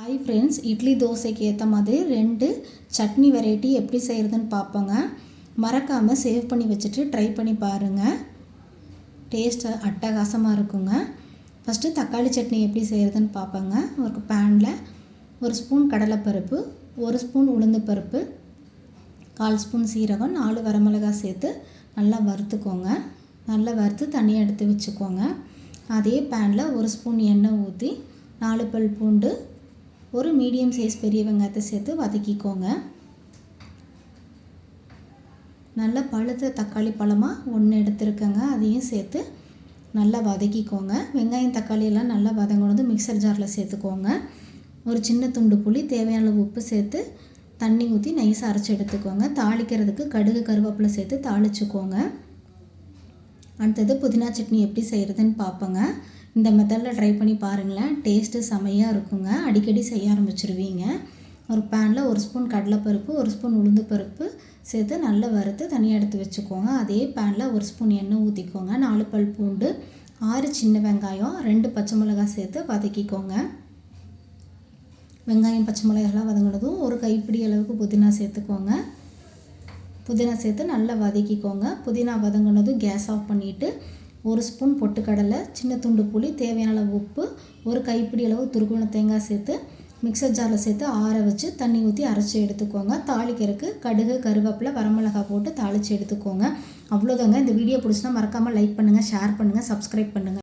Hi friends, idli தோசைக்கு ஏற்ற மாதிரி 2 சட்னி வெரைட்டி எப்படி செய்கிறதுன்னு பார்ப்போங்க. மறக்காமல் சேவ் பண்ணி வச்சுட்டு ட்ரை பண்ணி பாருங்கள். டேஸ்ட் அட்டகாசமாக இருக்குங்க. ஃபஸ்ட்டு தக்காளி சட்னி எப்படி செய்கிறதுன்னு பார்ப்போங்க. ஒரு பேனில் 1 ஸ்பூன் கடலைப்பருப்பு, 1 ஸ்பூன் உளுந்துப்பருப்பு, 1/4 ஸ்பூன் சீரகம், 4 வரமிளகாய் சேர்த்து நல்லா வறுத்துக்கோங்க. நல்லா வறுத்து தனியாக எடுத்து வச்சுக்கோங்க. அதே பேனில் 1 ஸ்பூன் எண்ணெய் ஊற்றி 4 பல் பூண்டு, ஒரு மீடியம் சைஸ் பெரிய வெங்காயத்தை சேர்த்து வதக்கிக்கோங்க. நல்லா பழுத்த தக்காளி பழமாக 1 எடுத்துருக்கேங்க, அதையும் சேர்த்து நல்லா வதக்கிக்கோங்க. வெங்காயம் தக்காளி எல்லாம் நல்லா வதங்கினது மிக்சர் ஜாரில் சேர்த்துக்கோங்க. ஒரு சின்ன துண்டு புளி, தேவையான அளவு உப்பு சேர்த்து தண்ணி ஊற்றி நைஸாக அரைச்சி எடுத்துக்கோங்க. தாளிக்கிறதுக்கு கடுகு கருவேப்பிலை சேர்த்து தாளிச்சுக்கோங்க. அடுத்தது புதினா சட்னி எப்படி செய்கிறதுன்னு பார்ப்போங்க. இந்த மெத்தடில் ட்ரை பண்ணி பாருங்களேன். டேஸ்ட்டு செமையாக இருக்குங்க. அடிக்கடி செய்ய ஆரம்பிச்சிருவீங்க. ஒரு பேனில் 1 ஸ்பூன் கடலைப்பருப்பு, 1 ஸ்பூன் உளுந்துப்பருப்பு சேர்த்து நல்லா வறுத்து தனியாக எடுத்து வச்சுக்கோங்க. அதே பேனில் 1 ஸ்பூன் எண்ணெய் ஊற்றிக்கோங்க. 4 பல் பூண்டு, 6 சின்ன வெங்காயம், 2 பச்சை மிளகாய் சேர்த்து வதக்கிக்கோங்க. வெங்காயம் பச்சை மிளகாயெல்லாம் வதங்கினதும் ஒரு கைப்பிடி அளவுக்கு புதினா சேர்த்துக்கோங்க. புதினா சேர்த்து நல்லா வதக்கிக்கோங்க. புதினா வதங்கினதும் கேஸ் ஆஃப் பண்ணிவிட்டு 1 ஸ்பூன் பொட்டுக்கடலை, சின்ன துண்டு புளி, தேவையான அளவு உப்பு, ஒரு கைப்பிடி அளவு துருவின தேங்காய் சேர்த்து மிக்சர் ஜாரில் சேர்த்து ஆற வச்சு தண்ணி ஊற்றி அரைச்சி எடுத்துக்கோங்க. தாளிக்கிறதுக்கு கடுகு கருவேப்பிலை வரமிளகாய் போட்டு தாளித்து எடுத்துக்கோங்க. அவ்வளோதாங்க. இந்த வீடியோ பிடிச்சினா மறக்காமல் லைக் பண்ணுங்கள், ஷேர் பண்ணுங்கள், சப்ஸ்கிரைப் பண்ணுங்கள்.